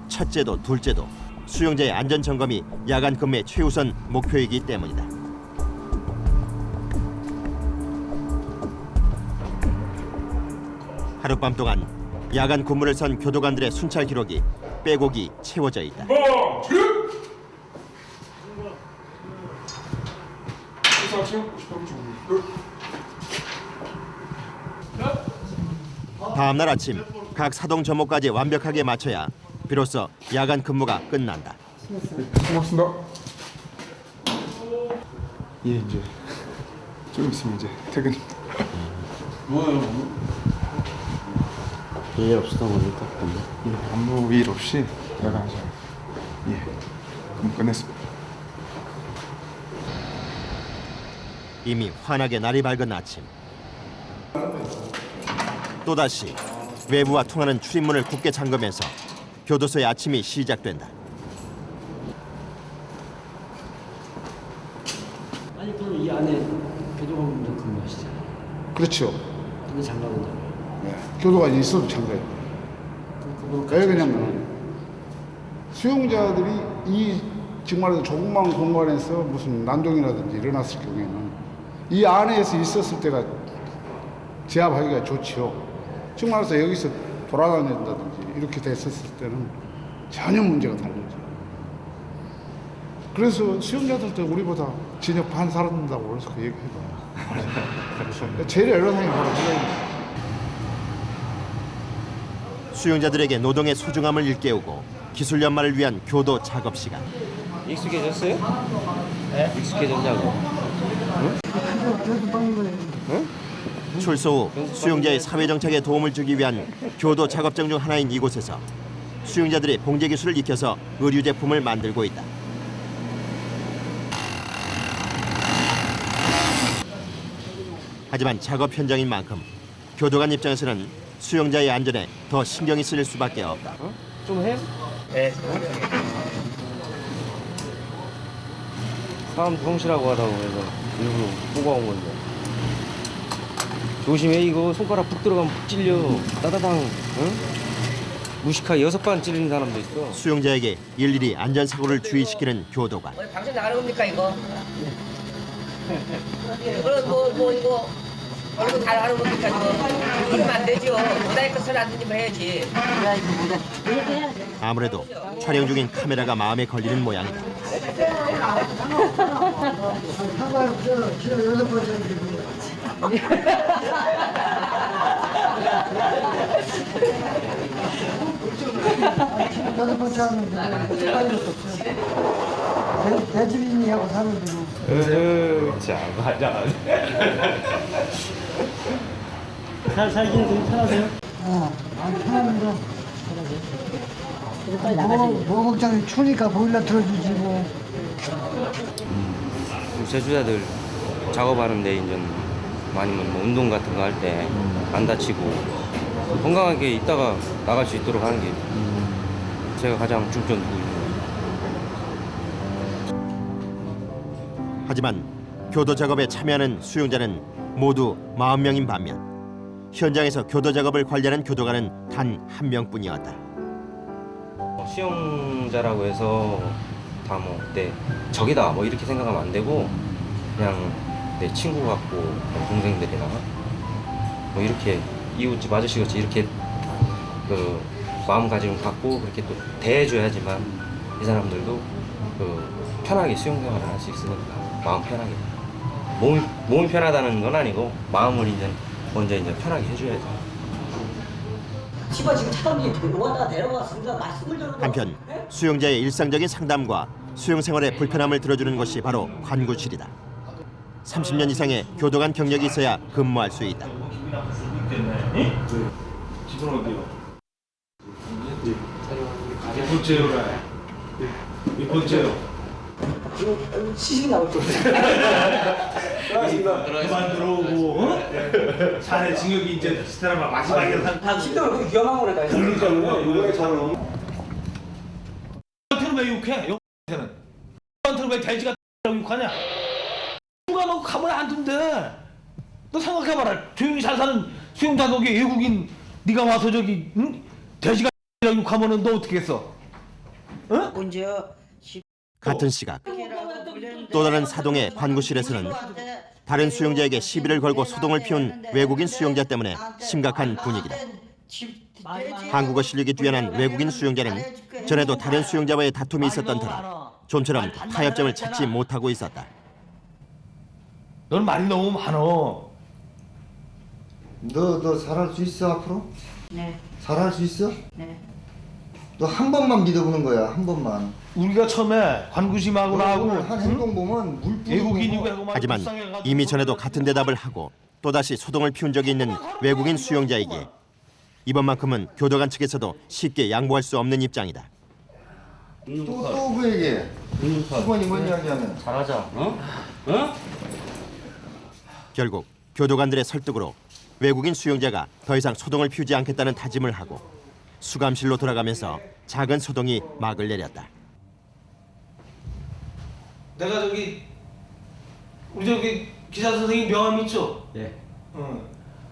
Speaker 1: 첫째도 둘째도 수용자의 안전 점검이 야간 근무의 최우선 목표이기 때문이다. 하룻밤 동안 야간 근무를 선 교도관들의 순찰 기록이 빼곡이 채워져 있다. 다음날 아침 각 사동 점호까지 완벽하게 맞춰야 비로소 야간 근무가 끝난다.
Speaker 10: 고맙습니다. 예, 이제 좀 있으면 이제 퇴근입니다.
Speaker 2: 일 없었던 겁니까?
Speaker 10: 예, 아무 일 없이 야간하자. 예, 그럼 끝냈습니다.
Speaker 1: 이미 환하게 날이 밝은 아침. 또다시 외부와 통하는 출입문을 굳게 잠그면서 교도소의 아침이 시작된다.
Speaker 6: 아니 그럼 이 안에 교도관분들 근무하시잖아요.
Speaker 11: 그렇죠.
Speaker 6: 근데 장갑은 달라요.
Speaker 11: 네. 교도관이 있어도 참가해요. 왜 그러냐면 수용자들이 이 정말 조그만 공간에서 무슨 난동이라든지 일어났을 경우에는 이 안에서 있었을 때가 제압하기가 좋죠. 즉 말해서 여기서 돌아다닌다든지 이렇게 됐었을 때는 전혀 문제가 달라져. 그래서 수용자들도 우리보다 징역 반 살았다고 그래서 그 얘기해봐. 제일 애로사항이 바로 그거입니다.
Speaker 1: 수용자들에게 노동의 소중함을 일깨우고 기술 연마를 위한 교도 작업 시간.
Speaker 6: 익숙해졌어요? 네? 익숙해졌냐고.
Speaker 1: 출소 후 수용자의 사회정착에 도움을 주기 위한 교도 작업장 중 하나인 이곳에서 수용자들이 봉제 기술을 익혀서 의류 제품을 만들고 있다. 하지만 작업 현장인 만큼 교도관 입장에서는 수용자의 안전에 더 신경이 쓰일 수밖에 없다.
Speaker 6: 좀 해? 네. 사람도 성실하고 하다고 해서 일부러 뽑아온 건데. 조심해, 이거 손가락 푹 들어가면 푹 찔려. 따다당, 응? 무식하게 6번 찔리는 사람도 있어.
Speaker 1: 수용자에게 일일이 안전사고를 주의시키는 교도관.
Speaker 4: 방송 나가는 겁니까 이거? 그럼 이거 얼굴 다 나가는 겁니까 이거? 그러면 안 되죠. 모자이크 소리 안 들리면 해야지.
Speaker 1: 아무래도 촬영 중인 카메라가 마음에 걸리는 모양이다.
Speaker 3: 대주인이하고 사는 데고.
Speaker 6: 자, 맞아.
Speaker 3: 살기 좀 편하세요? 아주 편합니다. 뭐 걱정이 추우니까 보일러 틀어주지 뭐.
Speaker 6: 제주자들 작업하는데 이제 아니면 뭐 운동 같은 거 할 때 안 다치고 건강하게 있다가 나갈 수 있도록 하는 게 제가 가장 중점 두고 있는 거예요.
Speaker 1: 하지만 교도 작업에 참여하는 수용자는 모두 40명인 반면 현장에서 교도 작업을 관리하는 교도관은 단 1명뿐이었다.
Speaker 6: 수용자라고 해서 다 뭐 내 적이다 뭐 이렇게 생각하면 안 되고 그냥 내 친구 같고 동생들이나 뭐 이렇게 이웃집 아저씨같이 이렇게 그 마음가짐을 갖고 그렇게 또 대해줘야지만 이 사람들도 그 편하게 수용생활을 할 수 있으니까 마음 편하게 몸이 편하다는 건 아니고 마음을 이제 먼저 이제 편하게 해줘야죠.
Speaker 4: 집어 지금 차감이 요거다가 내려갔습니다. 말씀을 들어도.
Speaker 1: 한편 수용자의 일상적인 상담과 수용 생활의 불편함을 들어주는 것이 바로 관구실이다. 30년 이상의 교도관 경력이 있어야 근무할 수 있다.
Speaker 10: 집은 어디요? 몇 번째로 가요? 몇 번째요?
Speaker 3: 시식 나올 때.
Speaker 12: 그만 들어오고 어? 자네 징역이 이제 비슷하면 마지막에
Speaker 4: 다 힘들고 위험한 거래 다.
Speaker 12: 걸리잖아요. 이거에 자는. 한테는 왜 욕해? 한테는. 한테는 왜 돼지가 욕하냐? 누가 너 가만히 안 둔대. 너 생각해봐라. 조용히 잘 사는 수용자 독이 외국인 네가 와서 저기 응? 돼지가 욕하면은 너 어떻게 했어? 응?
Speaker 3: 언제요?
Speaker 1: 같은 시각 또 다른 사동의 관구실에서는 다른 수용자에게 시비를 걸고 소동을 피운 외국인 수용자 때문에 심각한 분위기다. 한국어 실력이 뛰어난 외국인 수용자는 전에도 다른 수용자와의 다툼이 있었던 터라 좀처럼 타협점을 찾지 못하고 있었다.
Speaker 12: 넌 말이 너무 많어.
Speaker 13: 너 잘할 수 있어 앞으로?
Speaker 3: 네.
Speaker 13: 잘할 수 있어?
Speaker 3: 네.
Speaker 13: 너 한 번만 믿어보는 거야 한 번만.
Speaker 12: 우리가 처음에 관구심하고 나하고
Speaker 13: 한 행동 보면 물
Speaker 12: 외국인이고 하고
Speaker 1: 하지만 이미 전에도 같은 대답을 하고 또다시 소동을 피운 적이 있는 외국인 수용자에게 이번만큼은 교도관 측에서도 쉽게 양보할 수 없는 입장이다.
Speaker 13: 또 그 얘기해. 수건이 뭔 이야기하면
Speaker 6: 잘하자. 어?
Speaker 1: 결국 교도관들의 설득으로 외국인 수용자가 더 이상 소동을 피우지 않겠다는 다짐을 하고 수감실로 돌아가면서 작은 소동이 막을 내렸다.
Speaker 12: 내가 저기 우리 저기 기사 선생님 명함 있죠?
Speaker 6: 예.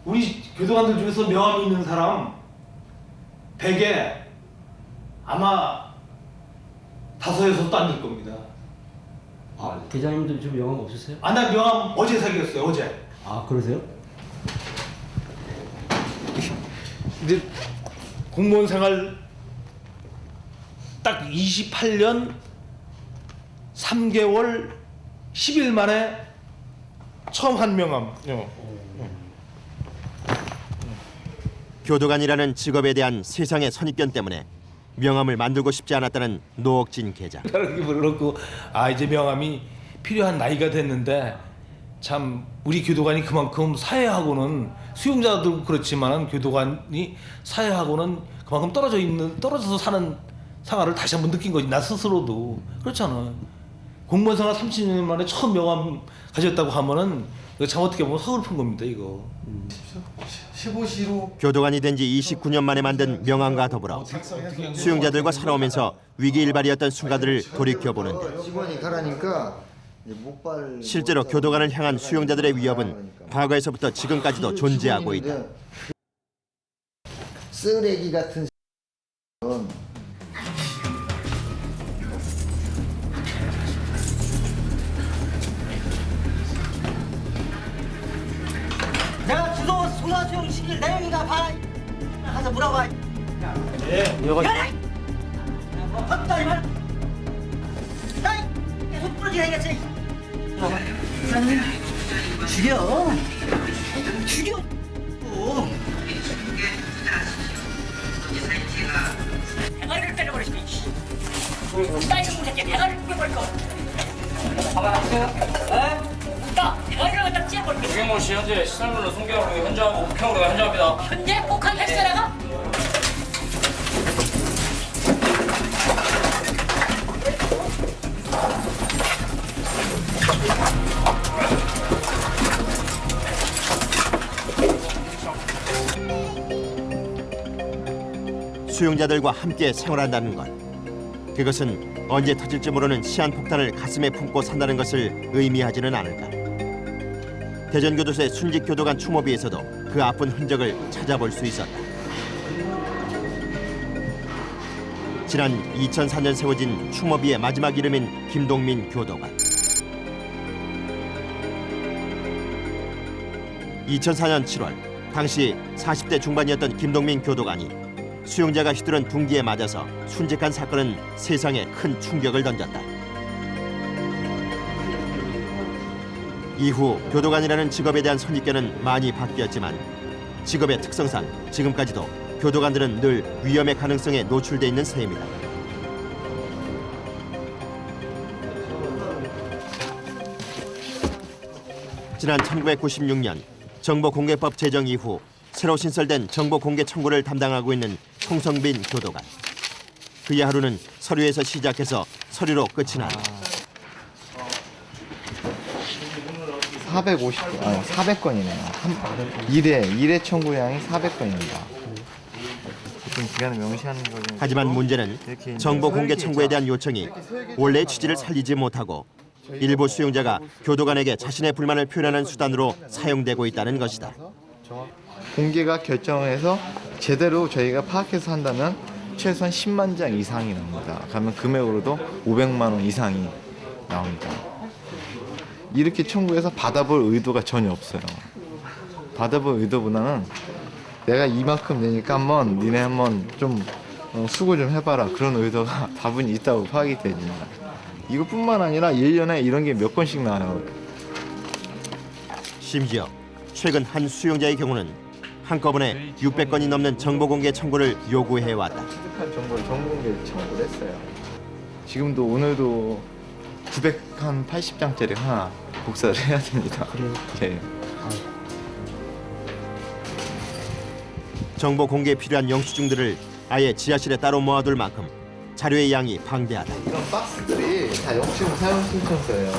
Speaker 12: 우리 교도관들 중에서 명함 있는 사람 100에 아마 5에서도 안 될 겁니다.
Speaker 6: 아, 대장님들 좀 영감 없으세요?
Speaker 12: 아, 나 명함 어제 사귀었어요. 어제.
Speaker 6: 아, 그러세요?
Speaker 12: 이제 공무원 생활 딱 28년 3개월 10일 만에 처음 한 명함.
Speaker 1: 교도관이라는 직업에 대한 세상의 선입견 때문에 명함을 만들고 싶지 않았다는 노옥진 계장.
Speaker 12: 그렇고 이제 명함이 필요한 나이가 됐는데 참 우리 교도관이 그만큼 사회하고는 수용자들도 그렇지만 교도관이 사회하고는 그만큼 떨어져서 사는 생활을 다시 한번 느낀 거지. 나 스스로도 그렇잖아. 공무원 생활 30년 만에 처음 명함 가졌다고 하면은 이거 참 어떻게 보면 서글픈 겁니다 이거.
Speaker 11: 15시로
Speaker 1: 교도관이 된 지 29년 만에 만든 명함과 더불어 수용자들과 살아오면서 위기일발이었던 순간들을 돌이켜보는데
Speaker 13: 직원이 가라니까 목발
Speaker 1: 실제로 교도관을 향한 수용자들의 위협은 과거에서부터 지금까지도 존재하고 있다.
Speaker 13: 쓰레기 같은
Speaker 3: 내가 주소 소나수용 시킬 내용이가 봐. 가서 물어봐.
Speaker 12: 여가
Speaker 3: 헛다리 말. 나이 계속 부러지게 생겼지. 죽여. 죽여.
Speaker 14: 대가리를 때려버리시니. 나이 놈 새끼 대가리를 뿌려버릴 거. 가만 안 있어요? 나 대가리를 갖다 찌어버릴게.
Speaker 15: 유경모 씨 현재 시설물로 송계하고 현장하고 북형으로 현장합니다.
Speaker 14: 현재 꼭하게 했어 내가?
Speaker 1: 수용자들과 함께 생활한다는 것. 그것은 언제 터질지 모르는 시한폭탄을 가슴에 품고 산다는 것을 의미하지는 않을까. 대전교도소의 순직 교도관 추모비에서도 그 아픈 흔적을 찾아볼 수 있었다. 지난 2004년 세워진 추모비의 마지막 이름인 김동민 교도관. 2004년 7월 당시 40대 중반이었던 김동민 교도관이 수용자가 휘두른 둔기에 맞아서 순직한 사건은 세상에 큰 충격을 던졌다. 이후 교도관이라는 직업에 대한 선입견은 많이 바뀌었지만 직업의 특성상 지금까지도 교도관들은 늘 위험의 가능성에 노출돼 있는 셈이다. 지난 1996년 정보공개법 제정 이후 새로 신설된 정보공개 청구를 담당하고 있는 송성빈 교도관. 그의 하루는 서류에서 시작해서 서류로 끝이 난다.
Speaker 16: 400건이네요. 일회 청구량이 400건입니다. 보통 기간을 명시하는 거는.
Speaker 1: 하지만 문제는 정보공개 청구에 대한 요청이 원래 취지를 살리지 못하고 일부 수용자가 교도관에게 자신의 불만을 표현하는 수단으로 사용되고 있다는 것이다.
Speaker 16: 공개가 결정해서 제대로 저희가 파악해서 한다면 최소한 10만 장 이상이 나옵니다. 그러면 금액으로도 500만 원 이상이 나옵니다. 이렇게 청구해서 받아볼 의도가 전혀 없어요. 받아볼 의도보다는 내가 이만큼 내니까 한번 니네 한번 좀 수고 좀 해봐라, 그런 의도가 다분히 있다고 파악이 됩니다. 이것뿐만 아니라 1년에 이런 게 몇 건씩 나와요.
Speaker 1: 심지어 최근 한 수용자의 경우는 한꺼번에 600건이 넘는 정보공개 청구를 요구해왔다.
Speaker 16: 취득한 정보를 정보공개 청구를 했어요. 지금도 오늘도 980장짜리 하나 복사를 해야 됩니다. 그래요? 네.
Speaker 1: 정보 공개에 필요한 영수증들을 아예 지하실에 따로 모아둘 만큼 자료의 양이 방대하다.
Speaker 16: 이런 박스들이 다 영수증 사용 신청서예요.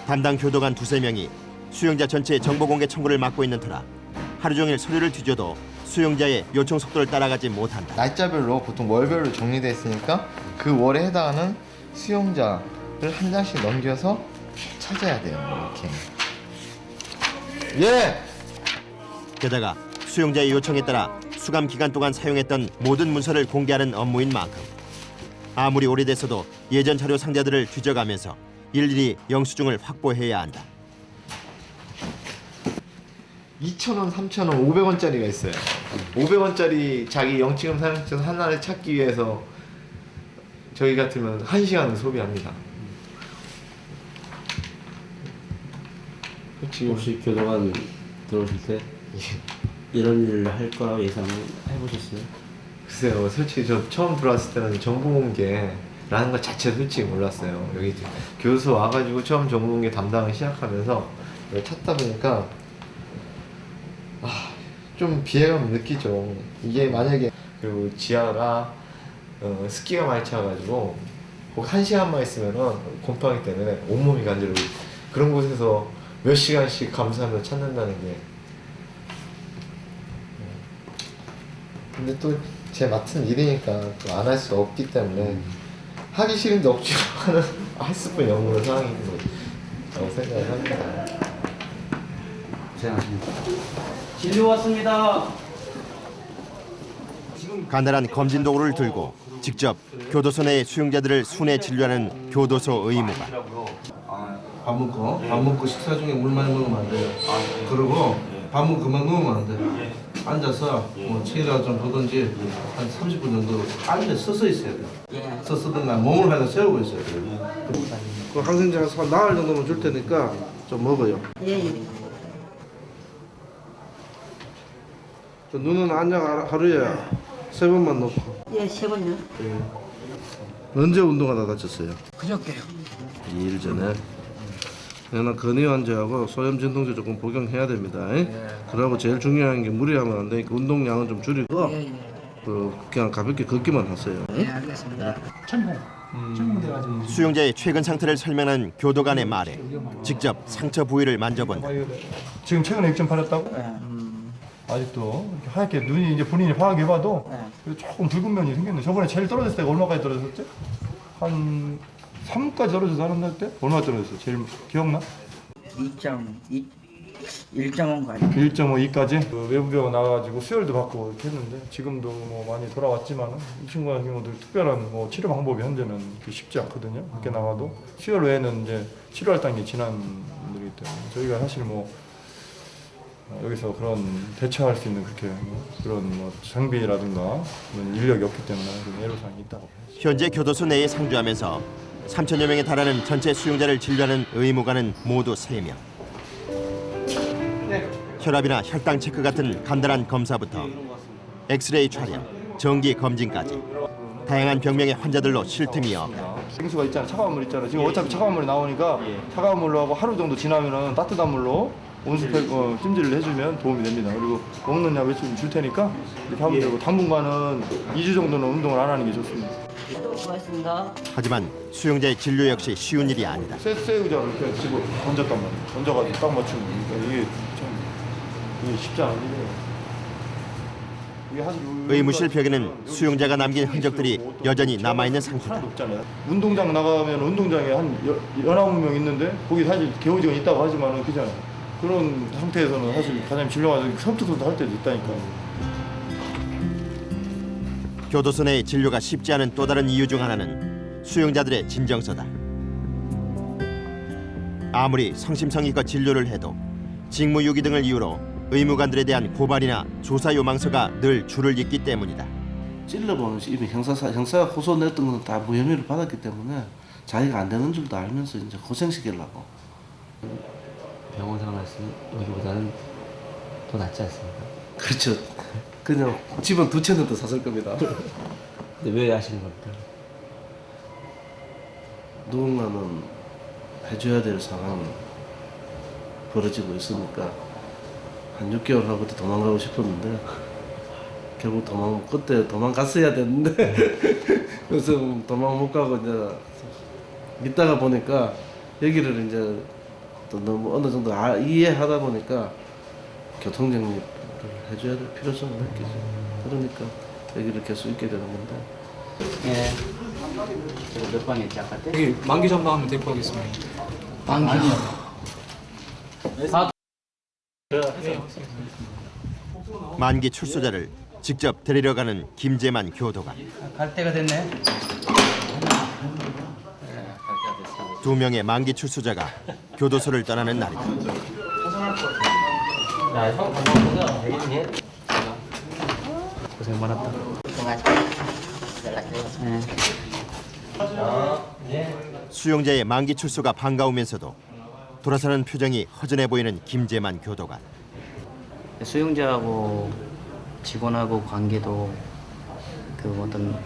Speaker 1: 담당 교도관 2~3명이 수용자 전체의 정보 공개 청구를 맡고 있는 터라 하루 종일 서류를 뒤져도 수용자의 요청 속도를 따라가지 못한다.
Speaker 16: 날짜별로 보통 월별로 정리되어 있으니까 그 월에 해당하는 수용자를 한 장씩 넘겨서 찾아야 돼요. 이렇게. 예!
Speaker 1: 게다가 수용자의 요청에 따라 수감 기간 동안 사용했던 모든 문서를 공개하는 업무인 만큼 아무리 오래됐어도 예전 자료 상자들을 뒤져가면서 일일이 영수증을 확보해야 한다.
Speaker 16: 2,000원, 3,000원, 500원짜리가 있어요. 500원짜리 자기 영치금 사용증 하나를 찾기 위해서 저희 같으면 1시간을 소비합니다.
Speaker 2: 혹시 교도관 들어오실 때 이런 일을 할 거라고 예상을 해보셨어요?
Speaker 16: 글쎄요, 솔직히 저 처음 들어왔을 때는 정보공개라는 것 자체 솔직히 몰랐어요. 여기 교수 와가지고 처음 정보공개 담당을 시작하면서 이걸 찾다 보니까 좀 비애감 느끼죠. 이게 만약에 그리고 지하가 습기가 많이 차가지고 거기 1시간만 있으면은 곰팡이 때문에 온몸이 간지러고 그런 곳에서 몇 시간씩 감수하며 찾는다는 게 근데 또 제 맡은 일이니까 또 안 할 수 없기 때문에 하기 싫은데 억지로 하는 할 수뿐 없는 상황인 거라고 생각을 합니다.
Speaker 2: 고생하십니다. 진료 왔습니다.
Speaker 1: 가난한 검진 도구를 들고 직접 교도소 내 수용자들을 순회 진료하는 교도소 의무관.
Speaker 17: 밥 먹고 식사 중에 물 많이 먹으면 안 돼요. 그리고 밥은 그만 먹으면 안 돼요. 앉아서 뭐 책이라도 좀 보든지 한 30분 정도 앉아 서서 있어야 돼요. 서서든가 몸을 하나 세우고 있어야 돼요. 그 항생제 한 나흘 정도만 줄 테니까 좀 먹어요.
Speaker 3: 예.
Speaker 17: 저 눈은 안약 하루에 3번만 넣고.
Speaker 3: 예, 3번요.
Speaker 17: 언제 운동하다 다쳤어요?
Speaker 3: 그저께요.
Speaker 17: 2일 전에. 그냥 근위 환자하고 소염 진통제 조금 복용해야 됩니다. 그리고 제일 중요한 게 무리하면 안 되니까 운동량은 좀 줄이고 그냥 가볍게 걷기만 하세요.
Speaker 3: 예, 알겠습니다.
Speaker 1: 수용자의 최근 상태를 설명한 교도관의 말에 직접 상처 부위를 만져본다.
Speaker 18: 지금 최근에 6점 팔았다고? 아직도 이렇게 하얗게 눈이 이제 본인이 파악해 봐도 조금 붉은 면이 생겼네. 저번에 제일 떨어졌을 때가 얼마까지 떨어졌었지? 한 3까지 떨어져서 하는 때? 얼마 떨어졌어? 제일 기억나?
Speaker 3: 1.5 가지.
Speaker 18: 1.5, 2까지? 그 외부병원 나와가지고 수혈도 받고 이렇게 했는데 지금도 뭐 많이 돌아왔지만 이 친구 같은 경우도 특별한 뭐 치료 방법이 현재는 쉽지 않거든요. 그렇게 나와도 수혈 외에는 이제 치료할 단계 지난 분들이기 때문에 저희가 사실 뭐 여기서 그런 대처할 수 있는 그런 뭐 장비라든가 그런 인력이 없기 때문에 그런 애로사항이 있다고.
Speaker 1: 현재 교도소 내에 상주하면서 3천여 명에 달하는 전체 수용자를 진료하는 의무관은 모두 3명. 혈압이나 혈당 체크 같은 간단한 검사부터 엑스레이 촬영, 정기 검진까지 다양한 병명의 환자들로 쉴 틈이 없다.
Speaker 18: 생수가 있잖아, 차가운 물 있잖아. 지금 어차피 차가운 물이 나오니까 차가운 물로 하고 하루 정도 지나면은 따뜻한 물로 온수팩 찜질을 해주면 도움이 됩니다. 그리고 먹는 약 외출 줄 테니까 이렇게 하면 되고 당분간은 2주 정도는 운동을 안 하는 게 좋습니다.
Speaker 3: 고맙습니다.
Speaker 1: 하지만 수용자의 진료 역시 쉬운 일이 아니다.
Speaker 18: 쇠 의자를 이렇게 집어 던졌단 말이야. 던져가지고 딱 맞추고 이게 쉽지 않은 일이에요.
Speaker 1: 의무실 벽에는 수용자가 남긴 흔적들이 여전히 남아있는 상태다.
Speaker 18: 운동장 나가면 운동장에 한 19명 있는데 거기 사실 개우지가 있다고 하지만 그잖아. 그런 상태에서는 사실 가장 진료가 섬뜩섬뜩 할 때도 있다니까.
Speaker 1: 교도소 내 진료가 쉽지 않은 또 다른 이유 중 하나는 수용자들의 진정서다. 아무리 성심성의껏 진료를 해도 직무유기 등을 이유로 의무관들에 대한 고발이나 조사 요망서가 늘 줄을 잇기 때문이다.
Speaker 17: 찔러보는 이미 형사가 호소 냈던 건 다 무혐의를 받았기 때문에 자기가 안 되는 줄도 알면서 이제 고생시키려고.
Speaker 2: 병원 생활했으면 여기보다는 더 낫지 않습니까?
Speaker 17: 그렇죠. 그냥 집은 2채는 더 샀을 겁니다.
Speaker 2: 근데 왜 하시는 겁니까?
Speaker 17: 누군가는 해줘야 될 상황이 벌어지고 있으니까 한 6개월 하고 그때 도망가고 싶었는데 결국 그때 도망갔어야 됐는데 그래서 도망 못 가고 이제 있다가 보니까 여기를 이제 또 너무 어느 정도 이해하다 보니까 교통정리를 해줘야 될 필요성을 느끼죠. 그러니까 여기를 계속 있게 되는 건데.
Speaker 2: 예. 제가 몇 방이었지 아까 때?
Speaker 19: 여기 만기 전방하면 데리고 가겠습니다.
Speaker 2: 만기요?
Speaker 1: 만기 출소자를 직접 데리러 가는 김재만 교도관.
Speaker 4: 갈 때가 됐네.
Speaker 1: 2명의 만기 출소자가 교도소를 떠나는 날이다.
Speaker 2: 자, 형 반가워서 대리님. 고생 많았다.
Speaker 1: 수용자의 만기 출소가 반가우면서도 돌아서는 표정이 허전해 보이는 김재만 교도관.
Speaker 2: 수용자하고 직원하고 관계도 그 어떤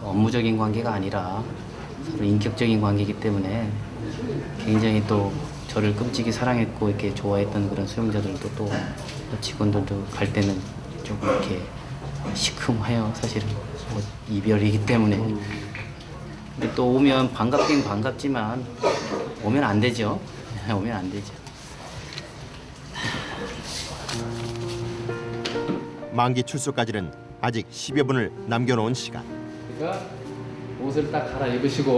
Speaker 2: 업무적인 관계가 아니라 서로 인격적인 관계이기 때문에 굉장히 또 저를 끔찍이 사랑했고 이렇게 좋아했던 그런 수용자들도 또 직원들도 갈 때는 조금 이렇게 시큼해요. 사실은 뭐 이별이기 때문에. 근데 또 오면 반갑긴 반갑지만 오면 안 되죠. 오면 안 되죠.
Speaker 1: 만기 출소까지는 아직 10여 분을 남겨놓은 시간.
Speaker 7: 그러니까 옷을 딱 갈아입으시고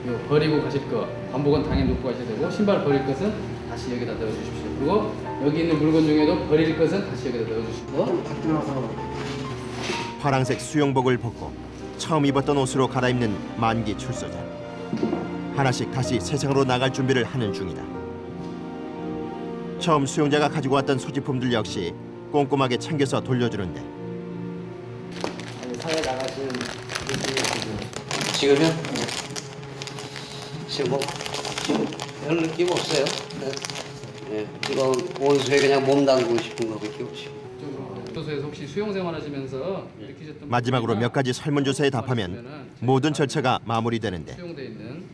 Speaker 7: 요 버리고 가실 거 반복은 당연히 놓고 가셔야 되고 신발 버릴 것은 다시 여기다 넣어주십시오. 그리고 여기 있는 물건 중에도 버릴 것은 다시 여기다 넣어주시고
Speaker 1: 파란색 수영복을 벗고 처음 입었던 옷으로 갈아입는 만기 출소자. 하나씩 다시 세상으로 나갈 준비를 하는 중이다. 처음 수용자가 가지고 왔던 소지품들 역시 꼼꼼하게 챙겨서 돌려주는데
Speaker 2: 사회 나가시는
Speaker 20: 지금요? 지금 뭐 별 느낌 없어요. 네, 이거 온수에 그냥 몸 담그고 싶은 거밖에 없지.
Speaker 7: 교도소에서 혹시 수용 생활하시면서 느끼셨던
Speaker 1: 마지막으로 몇 가지 설문조사에 답하면 모든 절차가 마무리되는데
Speaker 7: 수용돼 있는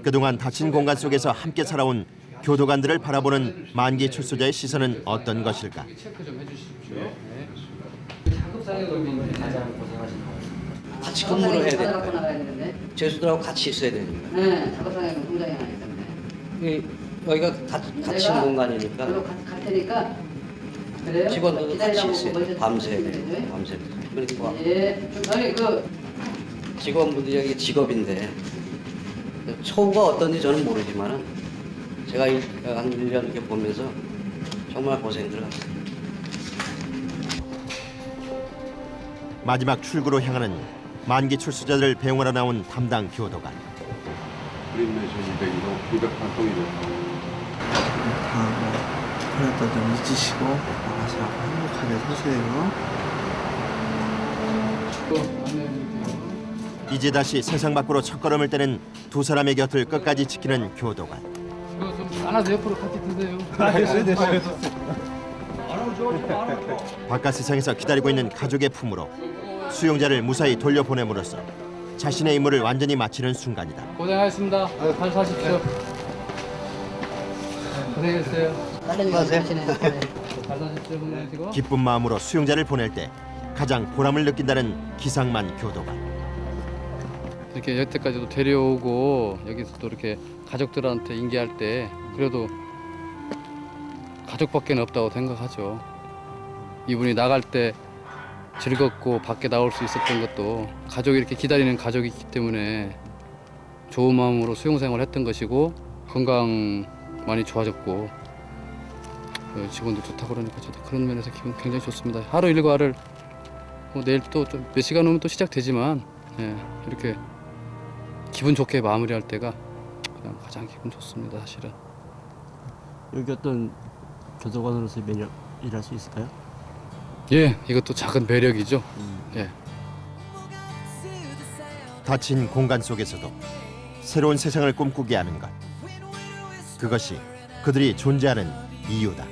Speaker 1: 그동안 닫힌 공간 속에서 함께 살아온 교도관들을 바라보는 만기 출소자의 시선은 어떤 것일까?
Speaker 7: 체크 좀 해주십시오. 네. 그 작업상의 의미 가장 고생하신 거.
Speaker 20: 같이 근무를 해야 되니까. 죄수들하고 같이 있어야 되니까.
Speaker 4: 네, 작업상에 공장이 하나 있던데.
Speaker 20: 여기가 갇힌 공간이니까.
Speaker 4: 갈 테니까. 그래요?
Speaker 20: 직원들도 같이 있어요.
Speaker 4: 먼저
Speaker 20: 밤새야 돼. 밤새. 그러니까
Speaker 4: 예, 아니
Speaker 20: 직원분들이 여기 직업인데 처우가 어떤지 저는 모르지만은 제가 한 1년 이렇게 보면서 정말 고생들 했어요.
Speaker 1: 마지막 출구로 향하는 만기 출소자들을 배웅하러 나온 담당 교도관.
Speaker 10: 우리는 200판통이 됐고.
Speaker 16: 그랬다 좀 잊으시고 나가서 행복하게 사세요.
Speaker 1: 이제 다시 세상 밖으로 첫걸음을 떼는 두 사람의 곁을 끝까지 지키는 교도관.
Speaker 7: 이거 좀 안아서 옆으로 같이 드세요.
Speaker 1: 바깥 세상에서 기다리고 있는 가족의 품으로 수용자를 무사히 돌려보냄으로써 자신의 임무를 완전히 마치는 순간이다.
Speaker 7: 고생하셨습니다. 잘 사십시오. 고생했어요.
Speaker 20: 안녕하세요.
Speaker 7: 잘 사십시오. 건강하시고.
Speaker 1: 기쁜 마음으로 수용자를 보낼 때 가장 보람을 느낀다는 기상만 교도관.
Speaker 7: 이렇게 여태까지도 데려오고 여기서도 이렇게 가족들한테 인계할 때 그래도 가족밖에 없다고 생각하죠. 이분이 나갈 때 즐겁고 밖에 나올 수 있었던 것도 가족이 이렇게 기다리는 가족이 있기 때문에 좋은 마음으로 수용생활을 했던 것이고 건강 많이 좋아졌고 직원들 좋다고 그러니까 저도 그런 면에서 기분 굉장히 좋습니다. 하루 일과를 뭐 내일 또 좀 몇 시간 후면 또 시작되지만 이렇게 기분 좋게 마무리할 때가 그냥 가장 기분 좋습니다. 사실은.
Speaker 21: 여기 어떤 교도관으로서 매력 일할 수 있을까요?
Speaker 7: 예, 이것도 작은 매력이죠. 예.
Speaker 1: 닫힌 공간 속에서도 새로운 세상을 꿈꾸게 하는 것. 그것이 그들이 존재하는 이유다.